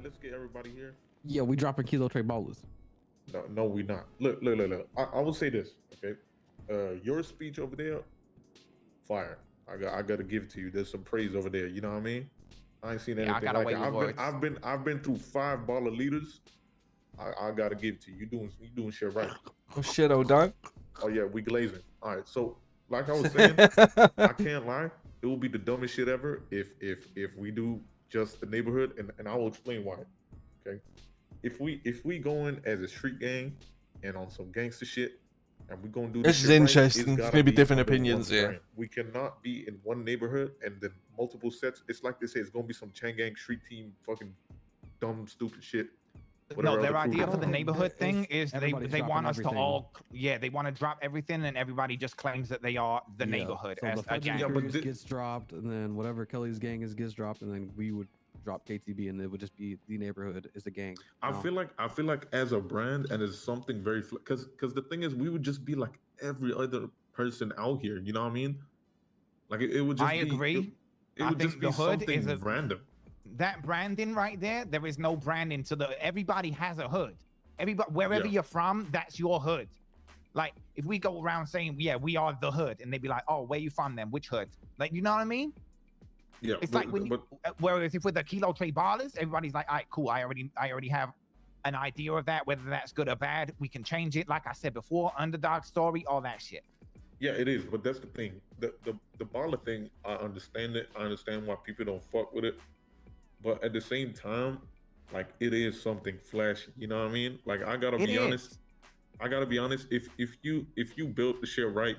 let's get everybody here. Yeah, we dropping kilo tray ballers. No, we not. Look. I will say this, okay? Your speech over there, fire. I got to give it to you. There's some praise over there. You know what I mean? I ain't seen Yeah, I anything gotta like weigh it. your words. I've been through 5 baller leaders. I gotta give it to you. You doing shit right. Oh shit, oh dog. Oh yeah, we glazing. All right, so like I was saying, I can't lie. It will be the dumbest shit ever if we do just the neighborhood, and I will explain why. Okay, if we going as a street gang and on some gangster shit, and we gonna do This this is shit interesting. right, There's it's gonna be gotta different under one opinions, yeah. brand. We cannot be in one neighborhood and then multiple sets. It's like they say, it's gonna be some chain gang street team fucking dumb stupid shit. No, Whatever their other crew idea they for the got. neighborhood thing is everybody's they want dropping us to everything. all, yeah, they want to drop everything and everybody just claims that they are the Yeah, neighborhood So as the a Fudge gang. Yeah, but gets dropped, and then whatever Kelly's gang is gets dropped, and then we would drop KTB, and it would just be the neighborhood is the gang. I No. feel like as a brand and as something very because the thing is we would just be like every other person out here. You know what I mean? Like it would just I be. agree. It I would think just be the hood something is a random. that branding right there. There is no branding, so everybody has a hood. Everybody, wherever Yeah. you're from, that's your hood. Like if we go around saying, "Yeah, we are the hood," and they'd be like, "Oh, where you from then? Which hood?" Like, you know what I mean? Yeah, It's like when whereas if with the kilo tray ballers, everybody's like, "All right, cool. I already have an idea of that. Whether that's good or bad, we can change it." Like I said before, underdog story, all that shit. yeah, it is. But that's the thing. The baller thing, I understand it. I understand why people don't fuck with it. But at the same time, like it is something flashy. You know what I mean? Like I gotta It be honest. is. I gotta be honest. If you built the shit right,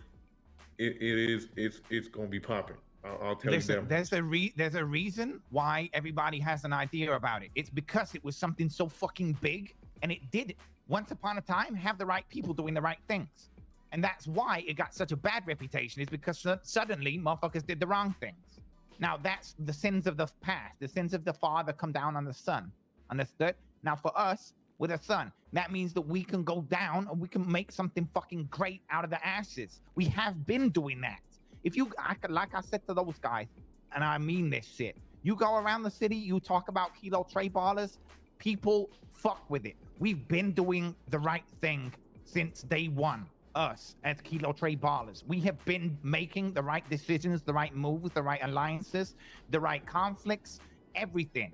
it's gonna be popping. I'll tell Listen, you that. there's a reason why everybody has an idea about it. It's because it was something so fucking big, and it did once upon a time have the right people doing the right things, and that's why it got such a bad reputation. Is because suddenly motherfuckers did the wrong things. Now that's the sins of the past. The sins of the father come down on the son. Understood? Now for us, with a son, that means that we can go down and we can make something fucking great out of the ashes. We have been doing that. If you, like I said to those guys, and I mean this shit, you go around the city, you talk about kilo tray ballers, people fuck with it. We've been doing the right thing since day one. Us as kilo tray ballers, we have been making the right decisions, the right moves, the right alliances, the right conflicts, everything.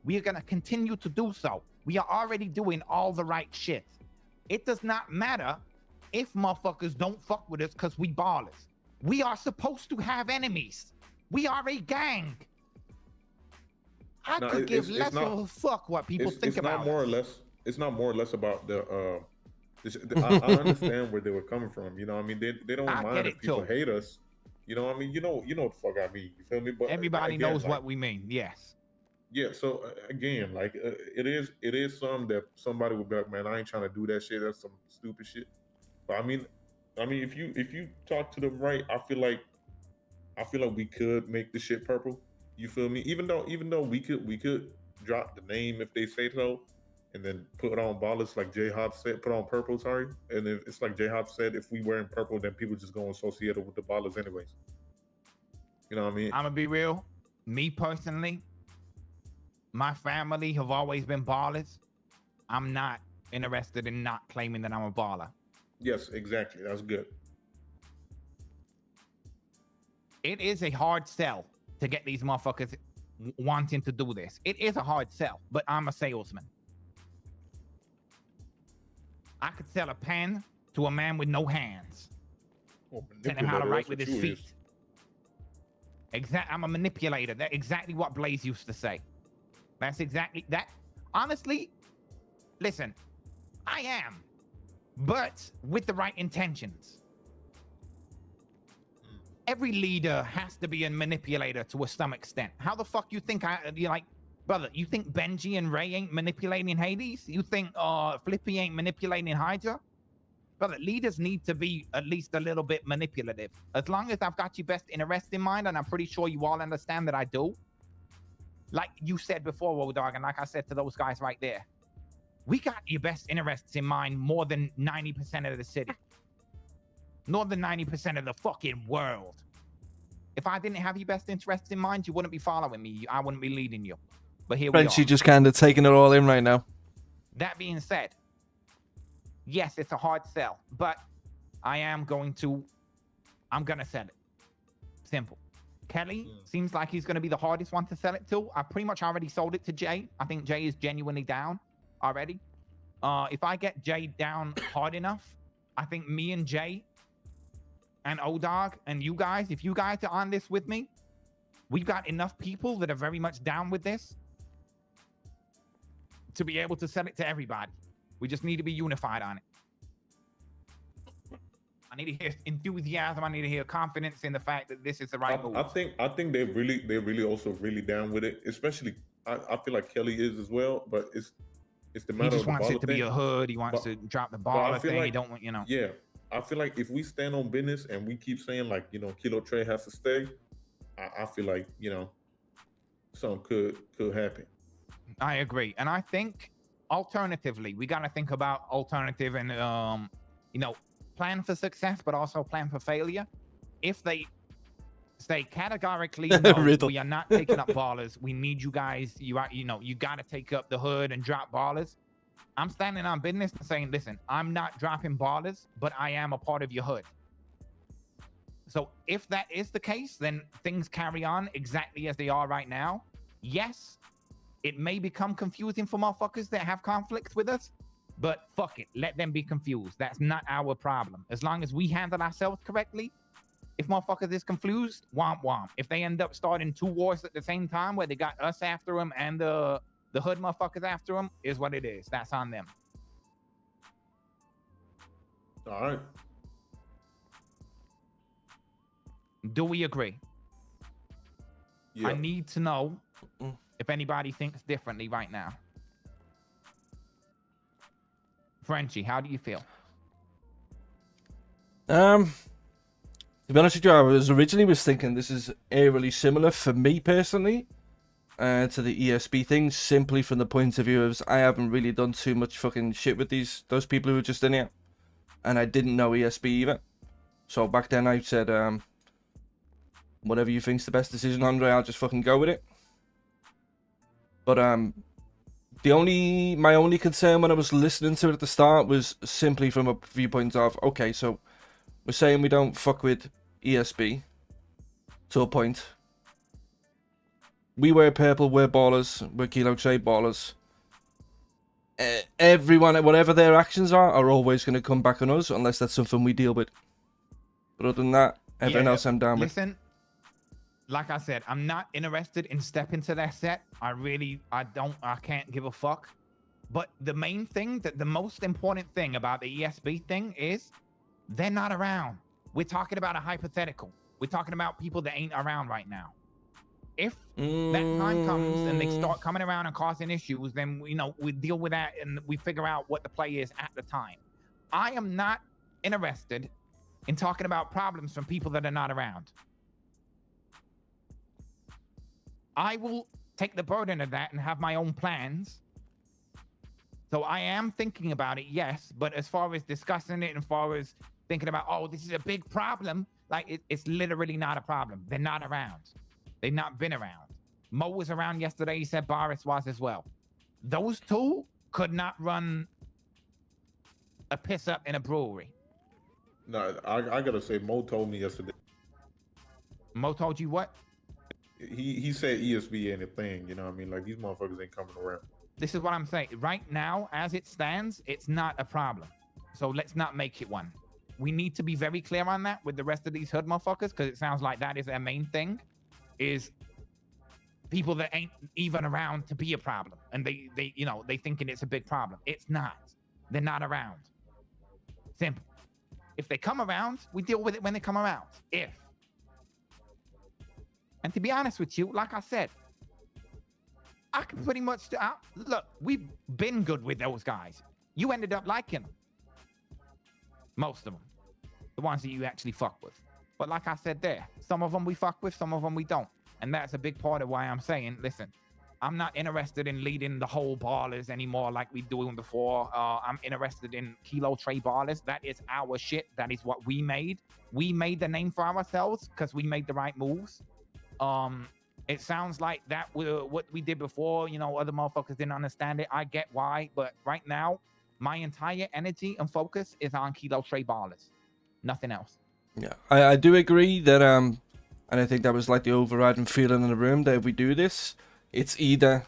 We are going to continue to do so. We are already doing all the right shit. It does not matter if motherfuckers don't fuck with us because we ballers. We are supposed to have enemies. We are a gang. I could give less of a fuck what people think about us. It's not more or less about the. I understand where they were coming from. You know what I mean? They don't mind if people hate us. You know what I mean? You know what the fuck I mean. You feel me? But everybody again, knows what we mean. Yes. Yeah. So again, like it is some that somebody would be like, man, I ain't trying to do that shit. That's some stupid shit. But I mean, if you talk to them right, I feel like we could make the shit purple. You feel me? Even though we could drop the name if they say so, and then put on ballers like J Hop said, put on purple, sorry. And if it's like J Hop said, if we wearing purple, then people just gonna associate it with the ballers anyways. You know what I mean? I'm gonna be real. Me personally, my family have always been ballers. I'm not interested in not claiming that I'm a baller. Yes, exactly. That's good. It is a hard sell to get these motherfuckers wanting to do this. It is a hard sell, but I'm a salesman. I could sell a pen to a man with no hands. Tell him how to write with his feet. I'm a manipulator. That's exactly what Blaze used to say. That's exactly that. Honestly, listen, I am, but with the right intentions. Every leader has to be a manipulator to some extent. How the fuck you think you're like, brother, you think Benji and Ray ain't manipulating Hades? You think Flippy ain't manipulating Hydra? Brother, leaders need to be at least a little bit manipulative. As long as I've got your best interest in mind, and I'm pretty sure you all understand that I do. Like you said before, Road Dog, and like I said to those guys right there, we got your best interests in mind more than 90% of the city. More than 90% of the fucking world. If I didn't have your best interests in mind, you wouldn't be following me. I wouldn't be leading you. But here Frenchie we are. just kind of taking it all in right now. That being said, yes, it's a hard sell, but I'm going to sell it. Simple. Kelly seems like he's going to be the hardest one to sell it to. I pretty much already sold it to Jay. I think Jay is genuinely down already. If I get Jay down hard enough, I think me and Jay and O-Dog and you guys, if you guys are on this with me, we've got enough people that are very much down with this to be able to sell it to everybody. We just need to be unified on it. I need to hear enthusiasm. I need to hear confidence in the fact that this is the right move. I think they're really also really down with it. Especially, I feel like Kelly is as well. But it's the matter. He just of the wants it to be thing. a hood. He wants to drop the baller thing. He don't want, you know. Yeah, I feel like if we stand on business and we keep saying like, you know, Kilo Trey has to stay, I feel like, you know, something could happen. I agree, and I think alternatively, we got to think about alternative and you know, plan for success, but also plan for failure. If they say categorically, no, we are not taking up ballers. We need you guys. You know, you got to take up the hood and drop ballers. I'm standing on business and saying, listen, I'm not dropping ballers, but I am a part of your hood. So if that is the case, then things carry on exactly as they are right now. Yes, it may become confusing for motherfuckers that have conflicts with us, but fuck it, let them be confused. That's not our problem. As long as we handle ourselves correctly, if motherfuckers is confused, womp womp. If they end up starting 2 wars at the same time where they got us after them and the hood motherfuckers after them, is what it is. That's on them. All right. Do we agree? Yeah. I need to know if anybody thinks differently right now. Frenchie, how do you feel? To be honest with you, I was originally thinking this is eerily similar for me personally to the ESB thing, simply from the point of view of I haven't really done too much fucking shit with those people who were just in here, and I didn't know ESB either. So back then I said, whatever you think's the best decision, Andre, I'll just fucking go with it. But my only concern when I was listening to it at the start was simply from a viewpoint of, okay, so we're saying we don't fuck with ESB to a point. We wear purple, we're ballers, we're Kilo Trey ballers. Everyone, whatever their actions are always going to come back on us unless that's something we deal with. But other than that, everything else I'm down with. Listen, like I said, I'm not interested in stepping to that set. I can't give a fuck. But the main thing, the most important thing about the ESB thing is they're not around. We're talking about a hypothetical. We're talking about people that ain't around right now. If that time comes and they start coming around and causing issues, then, you know, we deal with that and we figure out what the play is at the time. I am not interested in talking about problems from people that are not around. I will take the burden of that and have my own plans. So I am thinking about it, yes, but as far as discussing it and as far as thinking about, oh, this is a big problem, like it's literally not a problem. They're not around. They've not been around. Mo was around yesterday. He said Boris was as well. Those two could not run a piss up in a brewery. No, I gotta say, Mo told me yesterday. Mo told you what? He said ESB ain't a thing. You know what I mean? Like, these motherfuckers ain't coming around. This is what I'm saying. Right now, as it stands, it's not a problem. So let's not make it one. We need to be very clear on that with the rest of these hood motherfuckers, because it sounds like that is their main thing, is people that ain't even around to be a problem. And they you know, they thinking it's a big problem. It's not. They're not around. Simple. If they come around, we deal with it when they come around. If. And to be honest with you, like I said, I can pretty much look, we've been good with those guys. You ended up liking them. Most of them. The ones that you actually fuck with. But like I said there, some of them we fuck with, some of them we don't. And that's a big part of why I'm saying, listen, I'm not interested in leading the whole ballers anymore like we doing before. I'm interested in Kilo Trey ballers. That is our shit. That is what we made. We made the name for ourselves because we made the right moves. It sounds like that what we did before. You know, other motherfuckers didn't understand it. I get why, but right now, my entire energy and focus is on Kilo Tray Ballers. Nothing else. Yeah, I do agree that and I think that was like the overriding feeling in the room that if we do this, it's either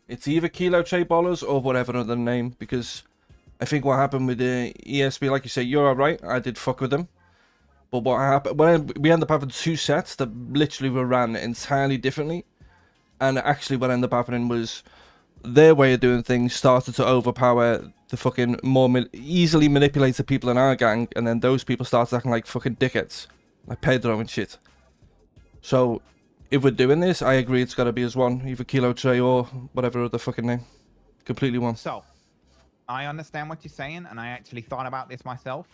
Kilo Tray Ballers or whatever other name, because I think what happened with the ESB, like you say, you're alright, I did fuck with them. But what happened, when we ended up having 2 sets that literally were ran entirely differently, and actually what ended up happening was their way of doing things started to overpower the fucking more easily manipulated people in our gang, and then those people started acting like fucking dickheads, like Pedro and shit. So, if we're doing this, I agree it's got to be as one, either Kilo Tray or whatever other fucking name. Completely one. So, I understand what you're saying, and I actually thought about this myself.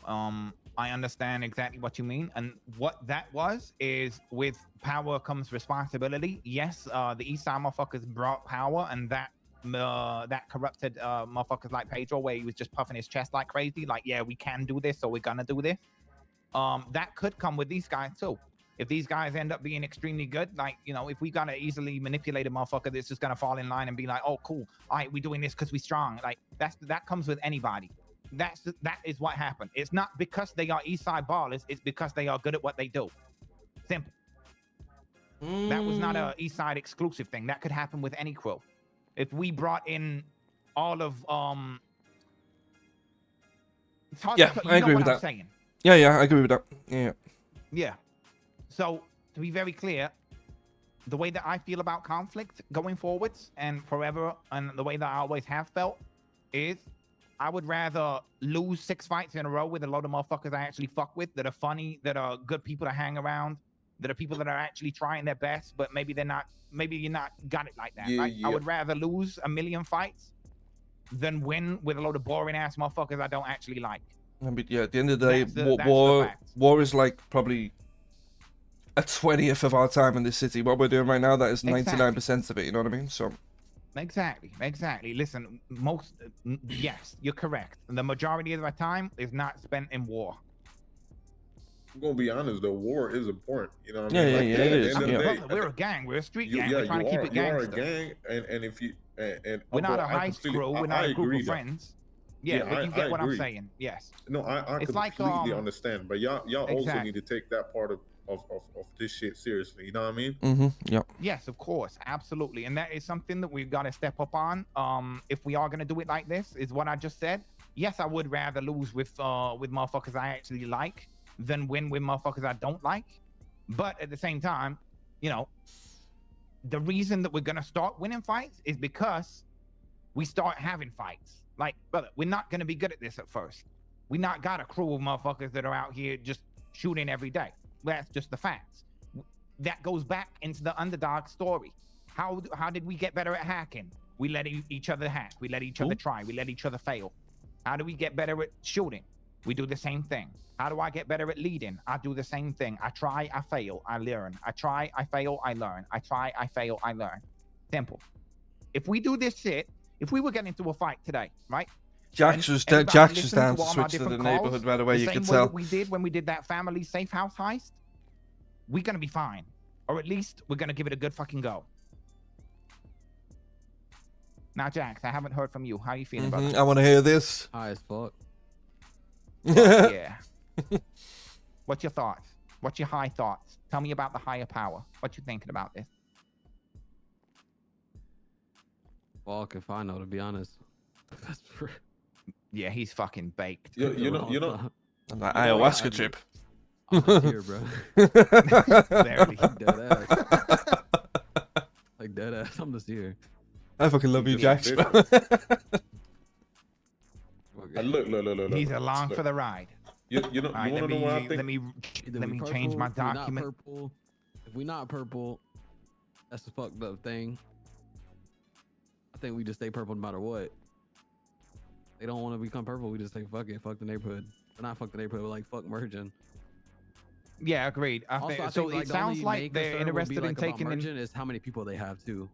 I understand exactly what you mean, and what that was is with power comes responsibility. Yes, the Eastside motherfuckers brought power, and that corrupted motherfuckers like Pedro, where he was just puffing his chest like crazy, like, yeah, we can do this, so we're gonna do this. That could come with these guys too. If these guys end up being extremely good, like, you know, if we got an easily manipulated motherfucker that's just gonna fall in line and be like, oh, cool, all right, we're doing this because we're strong. Like, that comes with anybody. That is what happened. It's not because they are Eastside Ballers. It's because they are good at what they do. Simple. That was not a Eastside exclusive thing. That could happen with any crew. If we brought in all of it's hard Yeah, to, you I know agree what with I'm that. saying. Yeah, I agree with that. Yeah. Yeah. So to be very clear, the way that I feel about conflict going forwards and forever, and the way that I always have felt, is I would rather lose 6 fights in a row with a load of motherfuckers I actually fuck with, that are funny, that are good people to hang around, that are people that are actually trying their best, but maybe they're not, maybe you're not got it like that. Yeah, Right? yeah. I would rather lose 1,000,000 fights than win with a load of boring ass motherfuckers I don't actually like. I mean, yeah, at the end of the day, That's the facts. war is like probably a 20th of our time in this city. What we're doing right now, that is 99% of it, you know what I mean? So Exactly. Listen, yes, you're correct. The majority of my time is not spent in war. I'm gonna be honest though, war is important. You know what I Yeah, mean? yeah, Like, yeah, at it the is, end of the yeah. day, We're a gang. We're a street gang. yeah, We're trying to keep it you are a gangster. gang, and if you and We're not bro, a I heist completely- crew. We're I not a group agree of that- friends. Yeah, but you get what I'm saying. Yes. No, I It's like, completely understand, but y'all also exactly. need to take that part of this shit seriously. You know what I mean? Mm-hmm. Yeah. Yes, of course, absolutely, and that is something that we've got to step up on. If we are gonna do it like this, is what I just said. Yes, I would rather lose with motherfuckers I actually like than win with motherfuckers I don't like. But at the same time, you know, the reason that we're gonna start winning fights is because we start having fights. Like, brother, we're not gonna be good at this at first. We not got a crew of motherfuckers that are out here just shooting every day. That's just the facts. That goes back into the underdog story. How did we get better at hacking? We let each other hack. We let each other try. We let each other fail. How do we get better at shooting? We do the same thing. How do I get better at leading? I do the same thing. I try, I fail, I learn. I try, I fail, I learn. I try, I fail, I learn. Simple. If we do this shit, if we were getting into a fight today, right? Jax was down to switch to the neighborhood right away, you could tell. We did when we did that family safe house heist, we're gonna be fine. Or at least we're gonna give it a good fucking go. Now, Jax, I haven't heard from you. How are you feeling about that? I want to hear this. High as fuck. Yeah. What's your thoughts? What's your high thoughts? Tell me about the higher power. What you thinking about this? Fuck if I know, to be honest. That's for... Yeah, he's fucking baked. You know, An ayahuasca trip. I'm just here, bro. Barely. Dead ass. Like dead ass. I'm just here. I fucking love you, Jax. Look. He's along for the ride. You know, All right, you want to know what I think? let me change my document. If we not purple, that's the fucked up thing. I think we just stay purple no matter what. They don't want to become purple. We just say fuck it, fuck the neighborhood. But not fuck the neighborhood, but like fuck merging. Yeah, agreed. I think so. Like, it sounds like they're interested in taking merging is how many people they have too.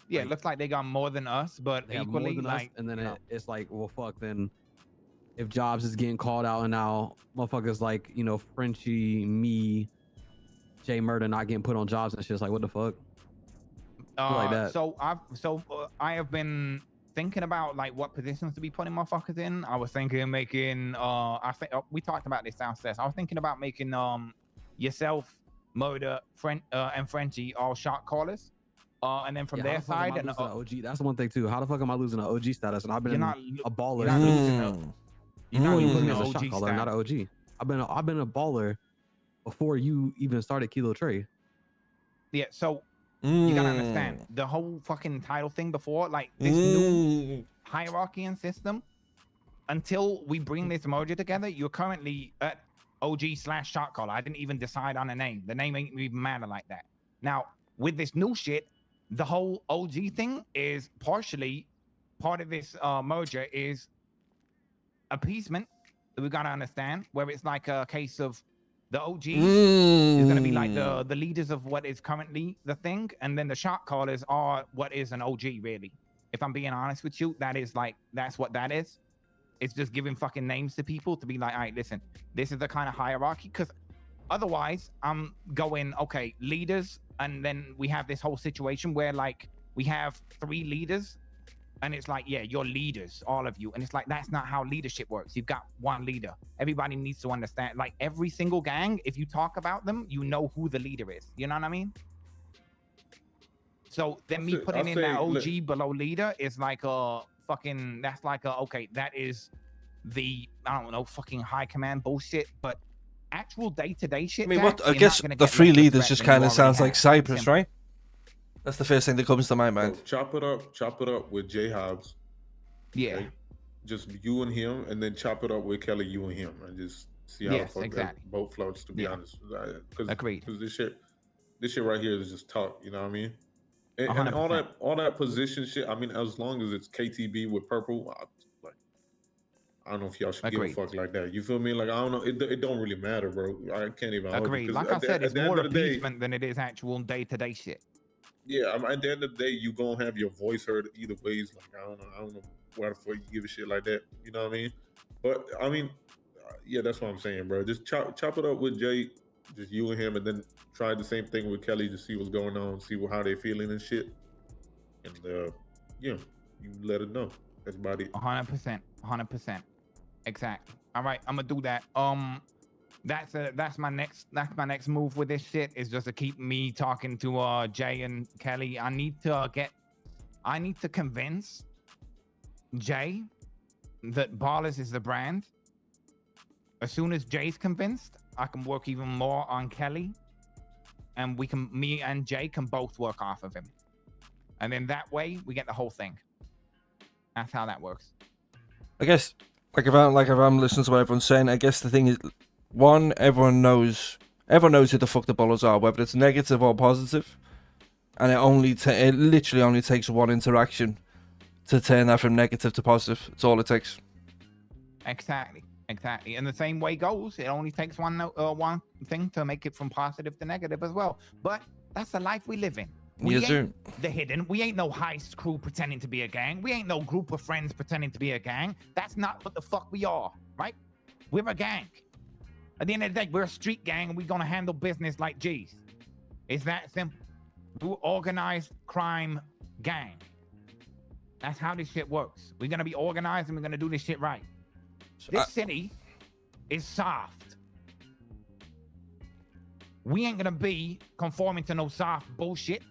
Yeah, like, it looks like they got more than us, but they have equally more than like. us, and then it's like, well, fuck. Then if Jobs is getting called out, and now motherfuckers like, you know, Frenchie, me, Jay Murder not getting put on Jobs and shit, it's like, what the fuck? like that. So I have been thinking about like what positions to be putting motherfuckers in. I was thinking of making I think we talked about this downstairs. I was thinking about making yourself, Murder, and Frenchie all shot callers. And then from Yeah, how their the fuck am I side, and losing an OG? That's one thing too. How the fuck am I losing an OG status? And I've been you're not a baller. you're not losing a, Mm. you're not You put losing me the as a OG shot caller, not an status. OG. I've been a baller before you even started Kilo Trey. Yeah, so you gotta understand the whole fucking title thing before, like this new hierarchy and system. Until we bring this merger together, you're currently at OG/shot caller. I didn't even decide on a name. The name ain't even matter like that. Now, with this new shit, the whole OG thing is partially part of this merger is appeasement that we gotta understand, where it's like a case of the OGs is gonna be like the leaders of what is currently the thing, and then the shot callers are what is an OG really. If I'm being honest with you, that's what that is. It's just giving fucking names to people to be like, all right, listen, this is the kind of hierarchy. Because otherwise, I'm going, okay, leaders. And then we have this whole situation where like we have 3 leaders. And it's like, yeah, you're leaders, all of you. And it's like, that's not how leadership works. You've got one leader. Everybody needs to understand. Like every single gang, if you talk about them, you know who the leader is. You know what I mean? So then me putting in that OG below leader is like a fucking, that's like a, okay, that is the, I don't know, fucking high command bullshit, but actual day-to-day shit. I mean, Jax, I guess the 3 leaders just kind of sounds like Cyprus, right? That's the first thing that comes to my mind. So chop it up with J Hobbs. Yeah. Okay? Just you and him, and then chop it up with Kelly, you and him, and just see how the fuck that both floats. To be honest, Agreed. Because this shit right here is just talk. You know what I mean? And 100%. all that position shit. I mean, as long as it's KTB with purple, I don't know if y'all should give a fuck like that. You feel me? Like I don't know. It don't really matter, bro. I can't even. Agreed. Like I said, it's more appeasement than it is actual day-to-day shit. Yeah, at the end of the day, you gonna have your voice heard either ways. Like I don't know why the fuck you give a shit like that. You know what I mean? But I mean, yeah, that's what I'm saying, bro. Just chop it up with Jay, just you and him, and then try the same thing with Kelly to see what's going on, see how they feeling and shit. And yeah, you let it know. That's about it. 100%. Exactly. All right, I'm gonna do that. That's my next move with this shit is just to keep me talking to Jay and Kelly. I need to convince Jay that Ballers is the brand. As soon as Jay's convinced, I can work even more on Kelly, and me and Jay can both work off of him, and then that way we get the whole thing. That's how that works. I guess, if I'm listening to what everyone's saying, I guess the thing is, one, everyone knows who the fuck the Ballers are, whether it's negative or positive, and it literally only takes one interaction to turn that from negative to positive. It's all it takes. Exactly. And the same way goes. It only takes one thing to make it from positive to negative as well. But that's the life we live in. We ain't the hidden. We ain't no heist crew pretending to be a gang. We ain't no group of friends pretending to be a gang. That's not what the fuck we are, right? We're a gang. At the end of the day, we're a street gang, and we're gonna handle business like G's. It's that simple. We're organized crime gang. That's how this shit works. We're gonna be organized, and we're gonna do this shit right. This city is soft. We ain't gonna be conforming to no soft bullshit.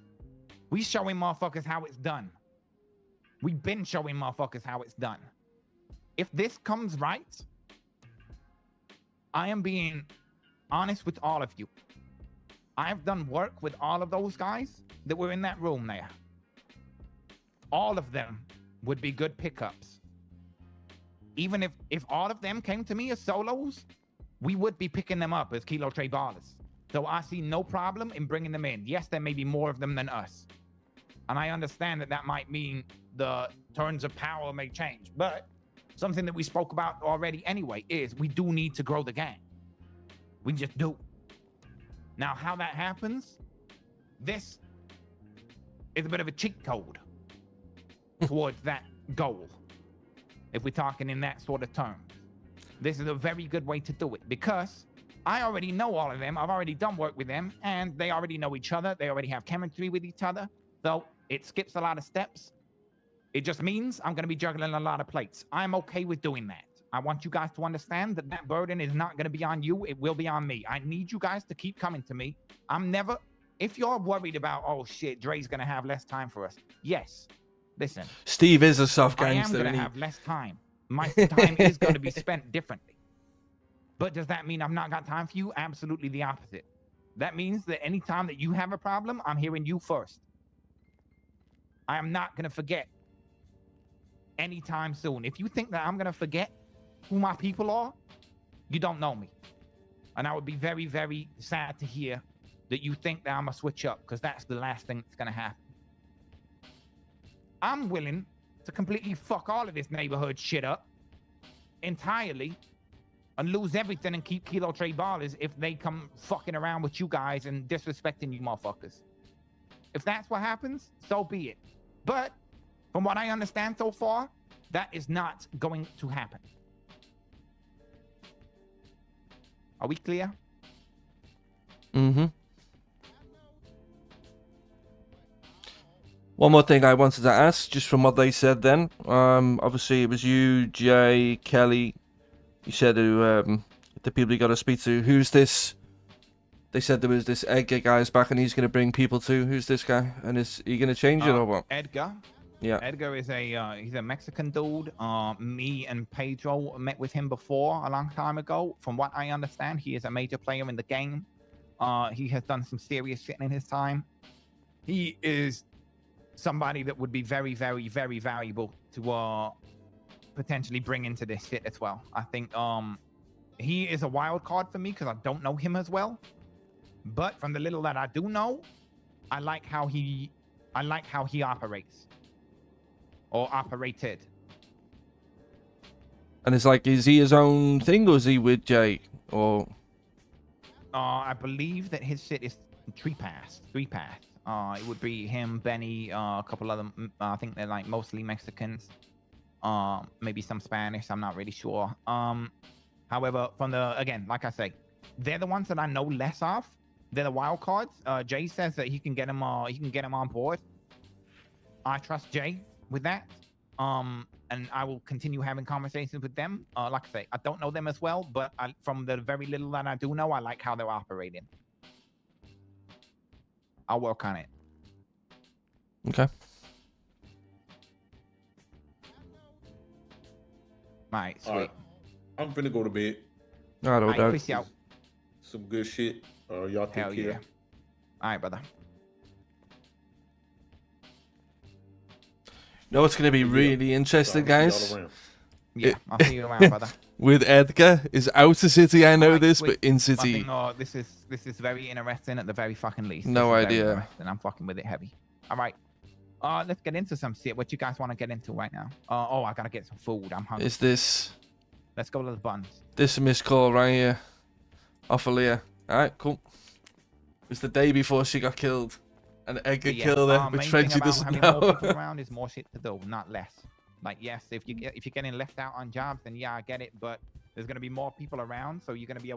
We showing motherfuckers how it's done. We've been showing motherfuckers how it's done. If this comes right, I am being honest with all of you. I've done work with all of those guys that were in that room there. All of them would be good pickups. Even if all of them came to me as solos, we would be picking them up as Kilo Trey Ballers. So I see no problem in bringing them in. Yes, there may be more of them than us. And I understand that might mean the turns of power may change. But something that we spoke about already anyway is we do need to grow the gang. We just do. Now, how that happens, this is a bit of a cheat code towards that goal. If we're talking in that sort of terms, this is a very good way to do it because I already know all of them. I've already done work with them and they already know each other. They already have chemistry with each other. So it skips a lot of steps. It just means I'm going to be juggling a lot of plates. I'm okay with doing that. I want you guys to understand that that burden is not going to be on you. It will be on me. I need you guys to keep coming to me. If you're worried about, oh shit, Dre's going to have less time for us. Yes. Listen. Steve is a soft I am gangster. going to have less time. My time is going to be spent differently. But does that mean I've not got time for you? Absolutely the opposite. That means that anytime that you have a problem, I'm hearing you first. I am not going to forget anytime soon. If you think that I'm going to forget who my people are, you don't know me. And I would be very, very sad to hear that you think that I'm going to switch up, because that's the last thing that's going to happen. I'm willing to completely fuck all of this neighborhood shit up entirely and lose everything and keep Kilo Trade Ballers if they come fucking around with you guys and disrespecting you motherfuckers. If that's what happens, so be it. But from what I understand so far, that is not going to happen. Are we clear? Mm-hmm. One more thing I wanted to ask, just from what they said then. Obviously, it was you, Jay, Kelly. You said the people you got to speak to. Who's this? They said there was this Edgar guy's back and he's going to bring people to. Who's this guy? And is he going to change it or what? Edgar. Yeah. Edgar is he's a Mexican dude. Me and Pedro met with him before a long time ago. From what I understand, he is a major player in the game. He has done some serious shit in his time. He is somebody that would be very, very, very valuable to potentially bring into this shit as well. I think he is a wild card for me because I don't know him as well. But from the little that I do know, I like how he operates. Or operated. And it's like, is he his own thing or is he with Jay? Or I believe that his shit is three pass. It would be him, Benny, a couple other. I think they're like mostly Mexicans. Maybe some Spanish. I'm not really sure. However, again, like I say, they're the ones that I know less of. They're the wild cards. Jay says that he can get him on board. I trust Jay with that. And I will continue having conversations with them. Like I say, I don't know them as well, but from the very little that I do know, I like how they're operating. I'll work on it. okay. All right, sweet. All right. I'm finna go to bed. I don't All right, know. peace out. Some good shit. Y'all take Hell care. yeah. All right, brother. No, it's going to be really interesting, guys. Yeah, I'll see you around, brother. With Edgar is out of city. I know Alright, this, sweet. but in city. This is very interesting at the very fucking least. No idea. And I'm fucking with it heavy. All right. Let's get into some shit. What you guys want to get into right now? I gotta get some food. I'm hungry. Is this Let's go to the buns. this missed call right here? Off of Leah. Alright, cool. It was the day before she got killed. And Edgar killed her, which main Frenchie thing about doesn't having know. more people around is more shit to do, not less. Like, yes, if you're getting left out on jobs, then yeah, I get it. But there's gonna be more people around, so you're gonna be able